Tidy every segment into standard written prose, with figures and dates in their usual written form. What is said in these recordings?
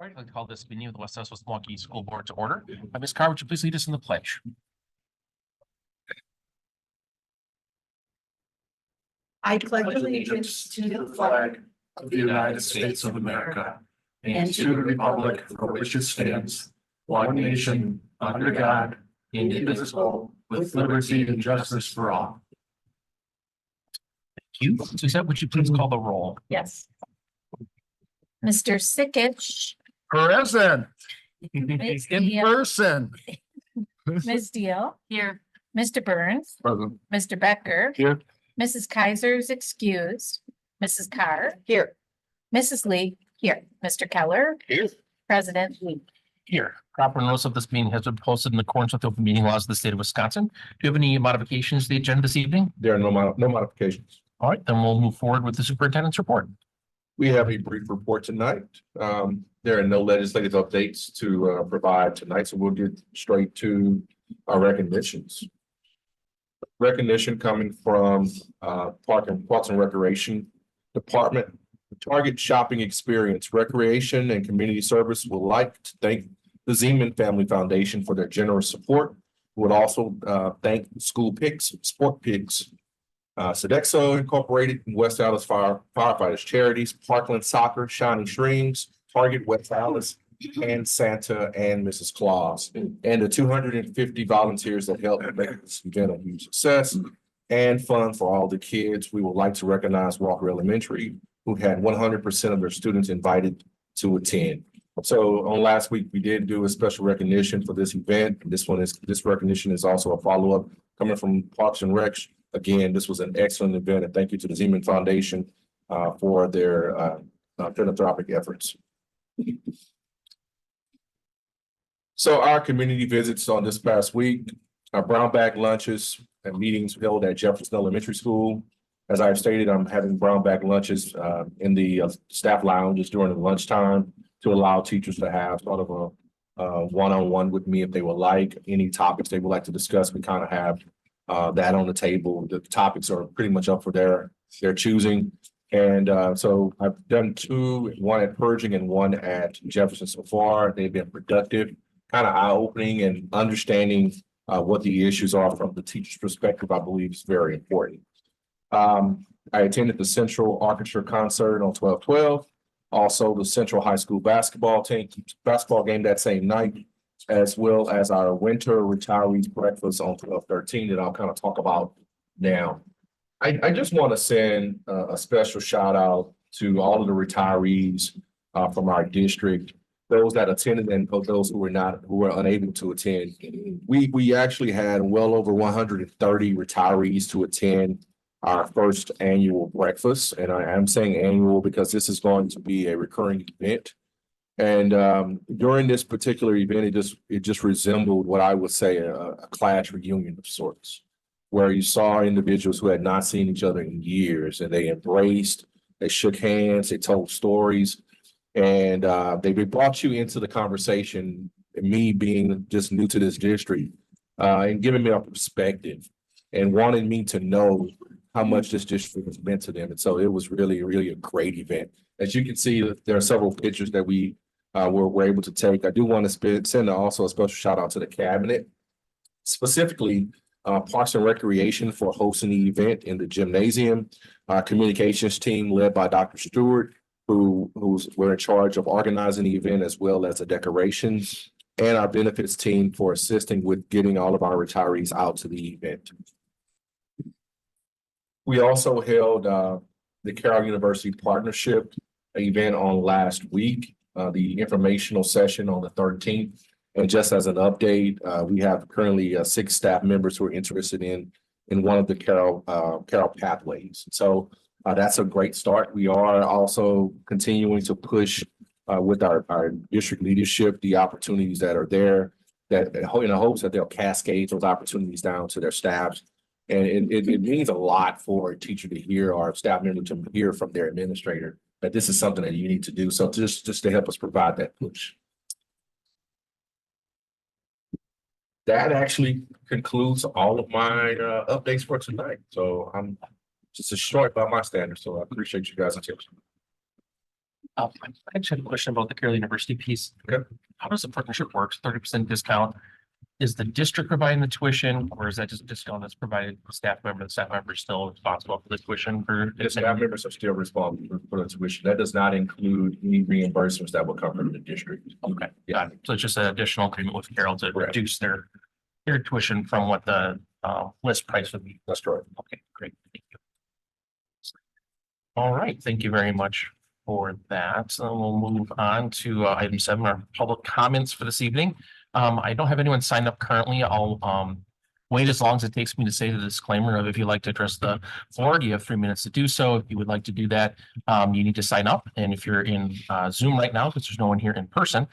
All right, I'd like to call this meeting of the West Southwest Milwaukee School Board to order. Ms. Carr, would you please lead us in the pledge? I pledge allegiance to the flag of the United States of America and to the republic for which it stands, one nation, under God, indivisible, with liberty and justice for all. Thank you. Suzette, would you please call the roll? Yes. Mr. Sikich, Present. Ms. In Deal, person. Ms. Deal. Here. Mr. Burns, Present. Mr. Becker. Here. Mrs. Kaiser's excused. Mrs. Carr. Here. Mrs. Lee, here. Mr. Keller. Here. President Lee. Here. Proper notice of this meeting has been posted in accordance with the open meeting laws of the state of Wisconsin. Do you have any modifications to the agenda this evening? There are no modifications. All right, then we'll move forward with the superintendent's report. We have a brief report tonight. There are no legislative updates to provide tonight, so we'll get straight to our recognitions. Recognition coming from Parks and Recreation Department. Target Shopping Experience, Recreation and Community Service would like to thank the Zeman Family Foundation for their generous support. Would also thank School Picks, Sport Picks, Sodexo Incorporated, West Dallas Firefighters Charities, Parkland Soccer, Shining Streams, Target West Dallas, and Santa and Mrs. Claus, and the 250 volunteers that helped make this event a huge success and fun for all the kids. We would like to recognize Walker Elementary, who had 100% of their students invited to attend. So on last week, we did do a special recognition for this event. This recognition is also a follow-up coming from Parks and Rec. Again, this was an excellent event, and thank you to the Zeman Foundation for their philanthropic efforts. So our community visits on this past week, our brown bag lunches and meetings held at Jefferson Elementary School. As I've stated, I'm having brown bag lunches in the staff lounges during the lunchtime to allow teachers to have sort of a one-on-one with me if they would like. Any topics they would like to discuss, we kind of have that on the table. The topics are pretty much up for their choosing. And so I've done two, one at Pershing and one at Jefferson so far. They've been productive, kind of eye-opening, and understanding what the issues are from the teacher's perspective, I believe is very important. I attended the Central Orchestra concert on 12/12. Also, the Central High School basketball game that same night, as well as our winter retirees breakfast on 12/13 that I'll kind of talk about now. I just want to send a special shout out to all of the retirees from our district, those that attended and those who were unable to attend. We actually had well over 130 retirees to attend our first annual breakfast. And I am saying annual because this is going to be a recurring event. And during this particular event, it just resembled what I would say a class reunion of sorts, where you saw individuals who had not seen each other in years, and they embraced, they shook hands, they told stories, and they brought you into the conversation, me being just new to this district, and giving me a perspective and wanted me to know how much this district has meant to them. And so it was really, really a great event. As you can see, there are several pictures that we were able to take. I do want to send also a special shout out to the cabinet, specifically Parks and Recreation for hosting the event in the gymnasium. Our communications team led by Dr. Stewart, who's in charge of organizing the event as well as the decorations, and our benefits team for assisting with getting all of our retirees out to the event. We also held the Carroll University Partnership event on last week, the informational session on the 13th. And just as an update, we have currently 6 staff members who are interested in one of the Carroll pathways. So that's a great start. We are also continuing to push with our district leadership, the opportunities that are there, that in the hopes that they'll cascade those opportunities down to their staffs. And it means a lot for a teacher to hear, or a staff member to hear from their administrator that this is something that you need to do. So just to help us provide that push. That actually concludes all of my updates for tonight. So I'm just a short by my standards. So I appreciate you guys' attention. I actually have a question about the Carroll University piece. Okay. How does the partnership work? 30% discount? Is the district providing the tuition, or is that just a discount that's provided to staff member? The staff member is still responsible for the tuition for? The staff members are still responsible for the tuition. That does not include any reimbursements that will come from the district. Okay, got it. So it's just an additional agreement with Carroll to Correct. reduce their tuition from what the list price would be. That's correct. Okay, great. Thank you. All right, thank you very much for that. So we'll move on to item 7, our public comments for this evening. I don't have anyone signed up currently. I'll wait as long as it takes me to say the disclaimer of if you'd like to address the board, you have 3 minutes to do so. If you would like to do that, you need to sign up. And if you're in Zoom right now, because there's no one here in person,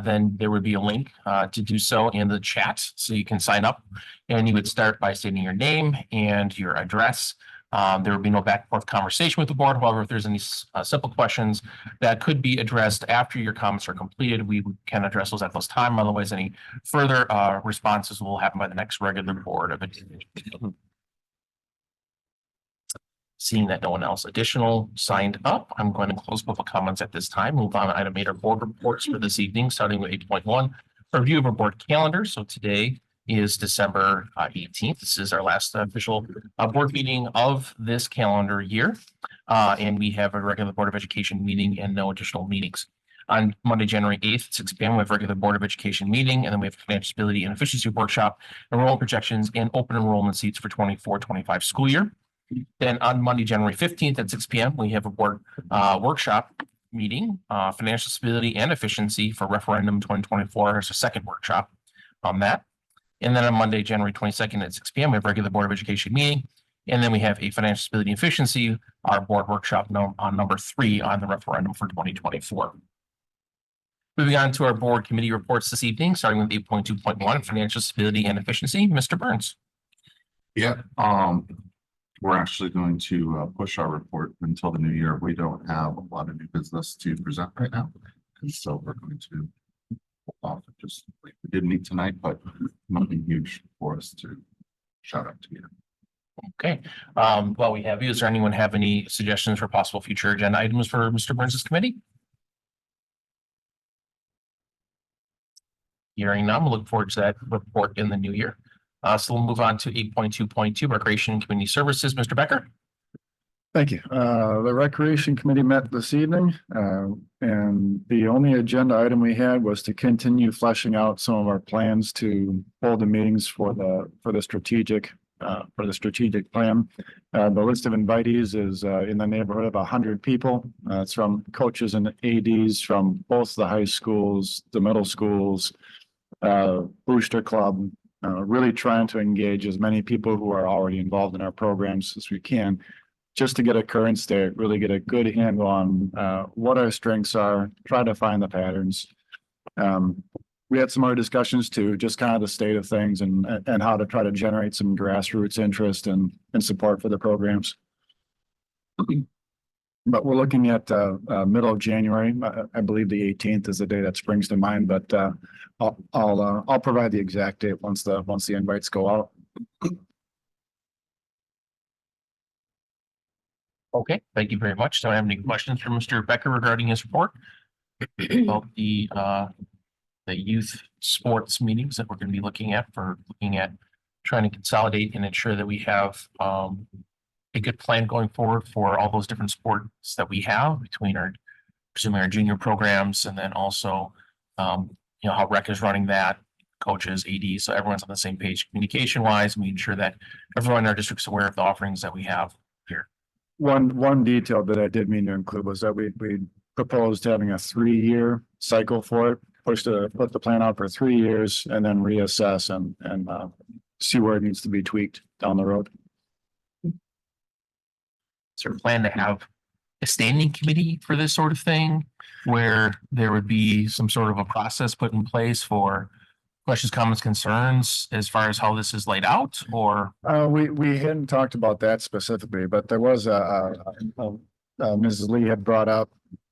then there would be a link to do so in the chat. So you can sign up, and you would start by stating your name and your address. There would be no back and forth conversation with the board. However, if there's any simple questions that could be addressed after your comments are completed, we can address those at those time. Otherwise, any further responses will happen by the next regular board of it. Seeing that no one else additional signed up, I'm going to close public comments at this time. Move on to item 8, our board reports for this evening, starting with 8.1, review of our board calendar. So today is December 18th. This is our last official board meeting of this calendar year. And we have a regular Board of Education meeting and no additional meetings. On Monday, January 8th, at 6 p.m., we have regular Board of Education meeting, and then we have financial stability and efficiency workshop, enrollment projections, and open enrollment seats for 24-25 school year. Then on Monday, January 15th at 6 p.m., we have a board workshop meeting, financial stability and efficiency for referendum 2024. There's a second workshop on that. And then on Monday, January 22nd at 6 p.m., we have regular Board of Education meeting. And then we have a financial stability and efficiency, our board workshop on number 3 on the referendum for 2024. Moving on to our board committee reports this evening, starting with 8.2.1, financial stability and efficiency. Mr. Burns. Yeah, we're actually going to push our report until the new year. We don't have a lot of new business to present right now. And so we're going to off just like we did meet tonight, but nothing huge for us to shout out to you. Okay, well, we have you. Does there anyone have any suggestions for possible future agenda items for Mr. Burns's committee? Hearing none, we'll look forward to that report in the new year. So we'll move on to 8.2.2, recreation and community services. Mr. Becker. Thank you. The Recreation Committee met this evening, and the only agenda item we had was to continue fleshing out some of our plans to hold the meetings for the strategic plan. The list of invitees is in the neighborhood of 100 people. It's from coaches and ADs from both the high schools, the middle schools, Booster Club, really trying to engage as many people who are already involved in our programs as we can, just to get a current state, really get a good handle on what our strengths are, try to find the patterns. We had some other discussions too, just kind of the state of things and how to try to generate some grassroots interest and support for the programs. But we're looking at middle of January. I believe the 18th is the day that springs to mind, but I'll provide the exact date once the invites go out. Okay, thank you very much. So I have any questions for Mr. Becker regarding his report about the youth sports meetings that we're going to be looking at trying to consolidate and ensure that we have a good plan going forward for all those different sports that we have between presumably our junior programs, and then also how rec is running that, coaches, AD, so everyone's on the same page communication wise. We ensure that everyone in our district is aware of the offerings that we have here. One detail that I did mean to include was that we proposed having a 3-year cycle for it, put the plan out for 3 years and then reassess and see where it needs to be tweaked down the road. Is there a plan to have a standing committee for this sort of thing, where there would be some sort of a process put in place for questions, comments, concerns as far as how this is laid out? Or we hadn't talked about that specifically, but there was Mrs. Lee had brought up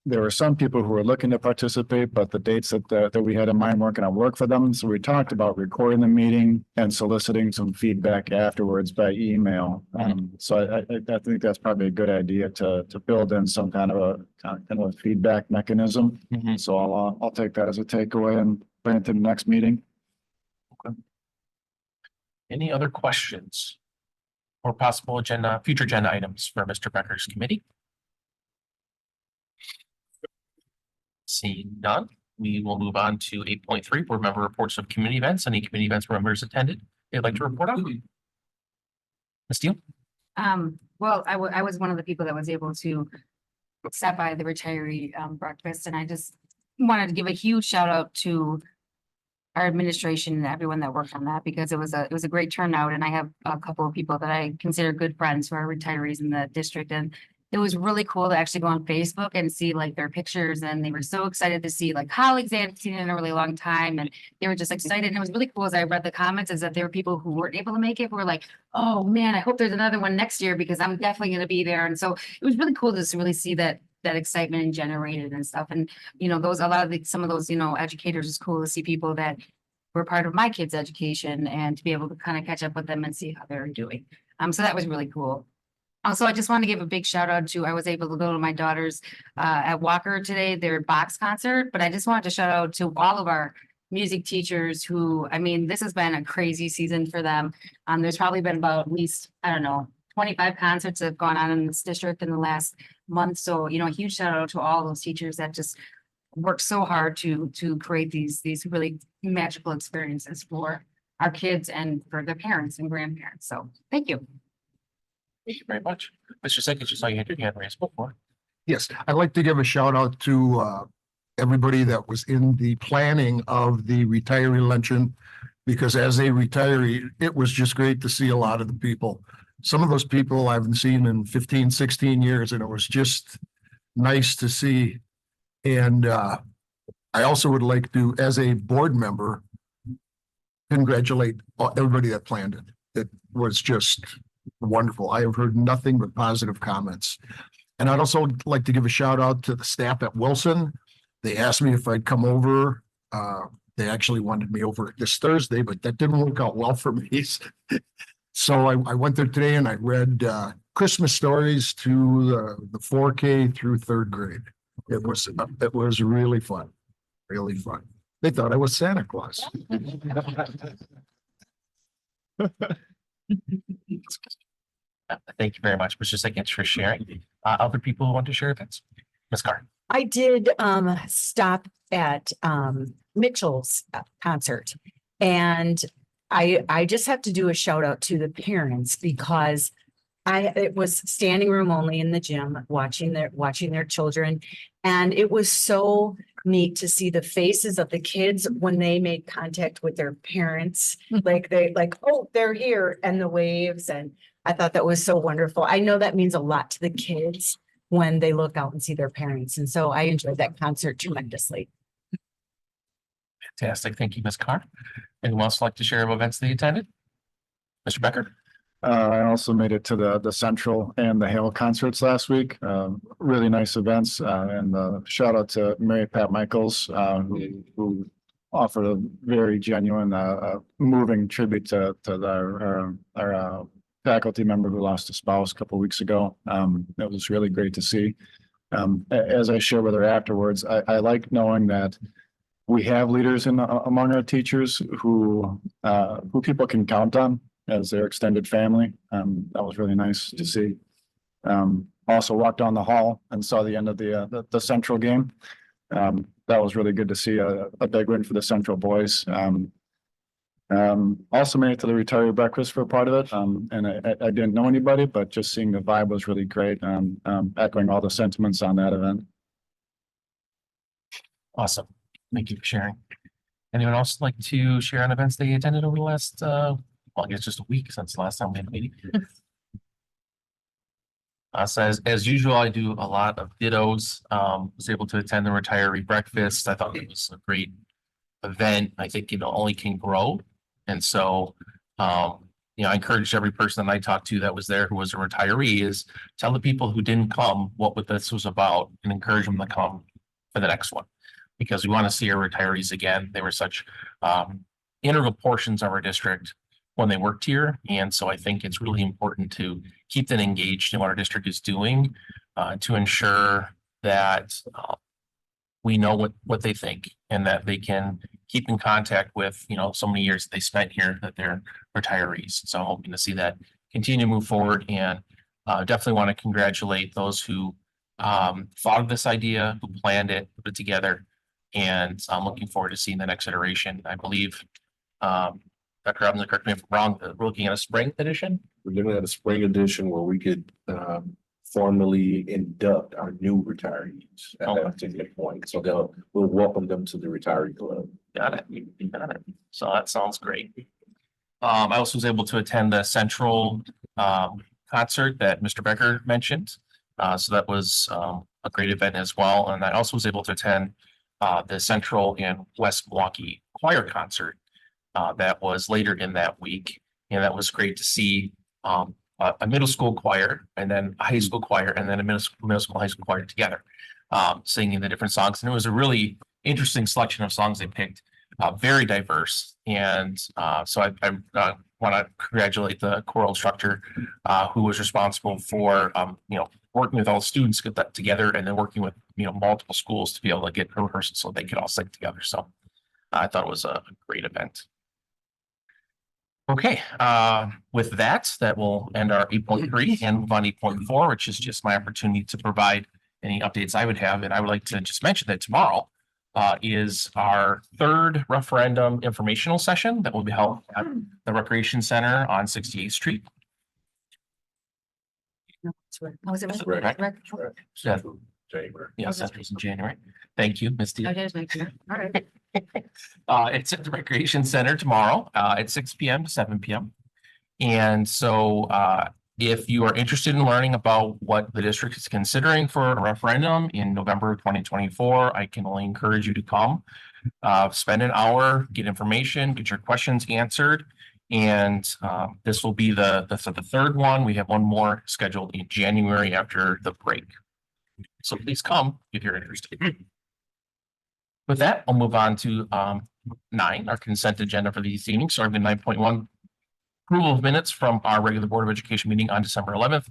there were some people who were looking to participate, but the dates that we had in mind weren't going to work for them. So we talked about recording the meeting and soliciting some feedback afterwards by email. So I think that's probably a good idea to build in some kind of a feedback mechanism. Mhm. So I'll take that as a takeaway and bring it to the next meeting. Any other questions? Or possible future agenda items for Mr. Becker's committee? Seeing none, we will move on to 8.3, board member reports of community events. Any community events members attended they'd like to report on? Ms. Steele? Well, I was one of the people that was able to stop by the retiree breakfast, and I just wanted to give a huge shout out to our administration and everyone that worked on that, because it was a great turnout, and I have a couple of people that I consider good friends who are retirees in the district, and it was really cool to actually go on Facebook and see like their pictures, and they were so excited to see like colleagues they hadn't seen in a really long time, and they were just excited. And it was really cool as I read the comments is that there were people who weren't able to make it, who were like, oh man, I hope there's another one next year because I'm definitely going to be there. And so it was really cool to just really see that excitement generated and stuff. And you know, some of those, you know, educators, it's cool to see people that were part of my kids' education and to be able to kind of catch up with them and see how they're doing. So that was really cool. Also, I just want to give a big shout out to, I was able to go to my daughter's at Walker today, their box concert, but I just wanted to shout out to all of our music teachers who, I mean, this has been a crazy season for them. There's probably been about at least, I don't know, 25 concerts that have gone on in this district in the last month. So, you know, a huge shout out to all those teachers that just worked so hard to create these really magical experiences for our kids and for their parents and grandparents. So thank you. Thank you very much. Mr. Sickett, you saw you had your hand raised before. Yes, I'd like to give a shout out to everybody that was in the planning of the retiree luncheon. Because as a retiree, it was just great to see a lot of the people. Some of those people I haven't seen in 15, 16 years, and it was just nice to see. And I also would like to, as a board member, congratulate everybody that planned it. It was just wonderful. I have heard nothing but positive comments. And I'd also like to give a shout out to the staff at Wilson. They asked me if I'd come over. They actually wanted me over this Thursday, but that didn't work out well for me. So I went there today and I read Christmas stories to the 4K through third grade. It was really fun, really fun. They thought I was Santa Claus. Thank you very much, Mr. Sickett, for sharing. Other people who want to share events? Ms. Carr? I did stop at Mitchell's concert, and I just have to do a shout out to the parents because it was standing room only in the gym watching their children, and it was so neat to see the faces of the kids when they made contact with their parents, oh, they're here, and the waves, and I thought that was so wonderful. I know that means a lot to the kids when they look out and see their parents. And so I enjoyed that concert tremendously. Fantastic. Thank you, Ms. Carr. Anyone else like to share of events they attended? Mr. Becker? I also made it to the Central and the Hale concerts last week. Really nice events, and shout out to Mary Pat Michaels, who offered a very genuine, moving tribute to our faculty member who lost a spouse a couple of weeks ago. It was really great to see. As I shared with her afterwards, I like knowing that we have leaders among our teachers who people can count on as their extended family. That was really nice to see. Also walked down the hall and saw the end of the Central game. That was really good to see a big win for the Central boys. Also made it to the retiree breakfast for a part of it. And I didn't know anybody, but just seeing the vibe was really great. Echoing all the sentiments on that event. Awesome. Thank you for sharing. Anyone else like to share on events they attended over the last, well, I guess just a week since the last time we had a meeting? So as usual, I do a lot of dittos. Was able to attend the retiree breakfast. I thought it was a great event. I think, only can grow. And so, I encouraged every person that I talked to that was there who was a retiree is tell the people who didn't come what this was about and encourage them to come for the next one. Because we want to see our retirees again. They were such integral portions of our district when they worked here. And so I think it's really important to keep them engaged in what our district is doing to ensure that we know what they think and that they can keep in contact with, so many years that they spent here, that they're retirees. So I'm hoping to see that continue to move forward, and definitely want to congratulate those who thought of this idea, who planned it, put it together. And I'm looking forward to seeing the next iteration. I believe, Dr. Robbins, correct me if I'm wrong, we're looking at a spring edition. We're looking at a spring edition where we could formally induct our new retirees at that particular point. So we'll welcome them to the retiree club. Got it. Got it. So that sounds great. I also was able to attend the central concert that Mr. Becker mentioned. So that was a great event as well. And I also was able to attend the Central and West Milwaukee Choir concert that was later in that week. And that was great to see a middle school choir and then a high school choir and then a middle school, high school choir together singing the different songs. And it was a really interesting selection of songs they picked, very diverse. And so I want to congratulate the choral instructor who was responsible for, working with all the students to get that together and then working with, multiple schools to be able to get a rehearsal so they could all sing together. So I thought it was a great event. Okay, with that will end our 8.3 and move on 8.4, which is just my opportunity to provide any updates I would have. And I would like to just mention that tomorrow is our third referendum informational session that will be held at the Recreation Center on 68th Street. Was it? Correct. Yeah. January. Yes, that was in January. Thank you, Ms. Deal. Okay, thank you. All right. It's at the Recreation Center tomorrow at 6 p.m. to 7 p.m. And so if you are interested in learning about what the district is considering for a referendum in November 2024, I can only encourage you to come. Spend an hour, get information, get your questions answered. And this will be the third one. We have one more scheduled in January after the break. So please come if you're interested. With that, I'll move on to 9, our consent agenda for these evenings. Starting with 9.1, approval of minutes from our regular Board of Education meeting on December 11th.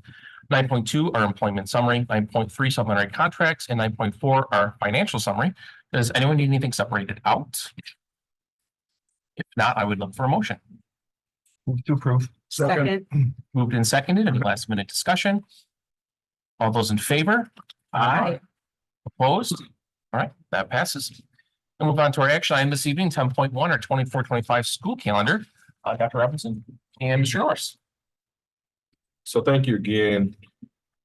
9.2, our employment summary. 9.3, supplementary contracts, and 9.4, our financial summary. Does anyone need anything separated out? If not, I would look for a motion. Move to approve. Second. Moved and seconded. Any last minute discussion? All those in favor? Aye. Opposed? All right, that passes. And move on to our action item this evening, 10.1, our 24-25 school calendar. Dr. Robinson and Mr. Norris. So thank you again.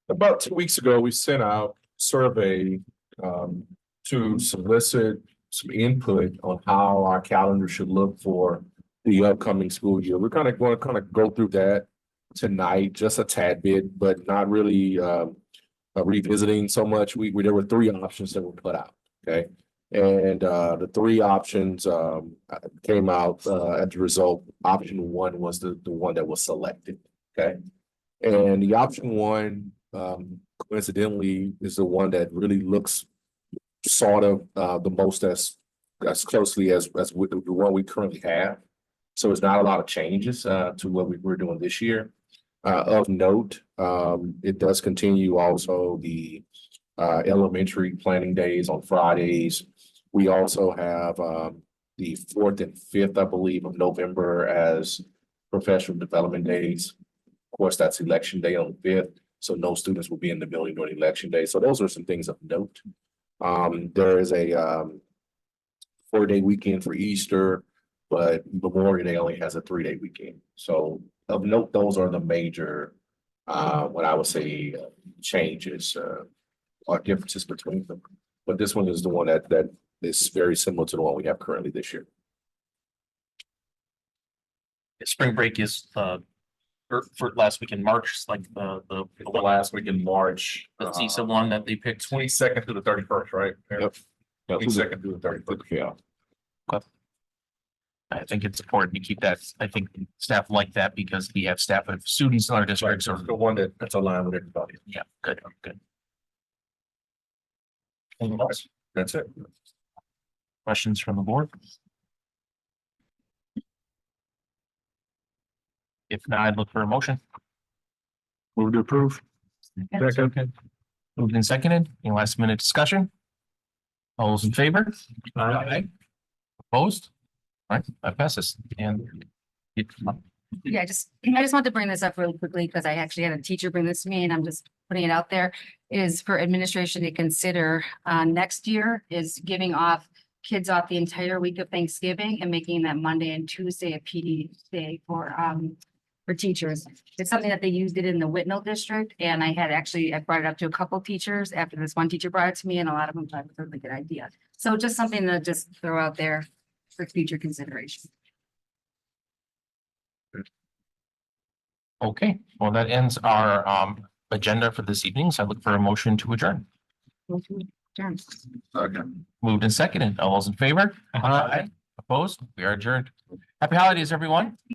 About 2 weeks ago, we sent out a survey to solicit some input on how our calendar should look for the upcoming school year. We're going to go through that tonight, just a tad bit, but not really revisiting so much. There were 3 options that were put out. Okay. And the 3 options came out as a result. Option 1 was the one that was selected. Okay. And the option 1, coincidentally, is the one that really looks sort of the most as closely as the one we currently have. So it's not a lot of changes to what we're doing this year. Of note, it does continue also the elementary planning days on Fridays. We also have the 4th and 5th, I believe, of November as professional development days. Of course, that's election day on the 5th, so no students will be in the building during election day. So those are some things of note. There is a 4-day weekend for Easter, but Memorial Day only has a 3-day weekend. So of note, those are the major, what I would say, changes or differences between them. But this one is the one that is very similar to the one we have currently this year. Spring break is for last week in March, like the last week in March. the CISA one that they picked. 22nd to the 31st, right? Yep. 22nd to the 31st. Yeah. I think it's important to keep that. I think staff like that because we have staff of students in our districts or, The one that's aligned with everybody. yeah, good, good. Anything else? That's it. Questions from the board? If not, I'd look for a motion. Move to approve. Second. Moved and seconded. Any last minute discussion? All those in favor? Aye. Opposed? All right, that passes and. Yeah, I just want to bring this up really quickly because I actually had a teacher bring this to me and I'm just putting it out there. Is for administration to consider next year is giving off kids off the entire week of Thanksgiving and making that Monday and Tuesday a PD day for teachers. It's something that they used it in the Whitnall district and I brought it up to a couple teachers after this one teacher brought it to me and a lot of them thought it was a really good idea. So just something to just throw out there for future consideration. Okay, well, that ends our agenda for this evening. So I look for a motion to adjourn. Adjourn. Okay. Moved and seconded. All those in favor? Aye. Opposed? We are adjourned. Happy holidays, everyone.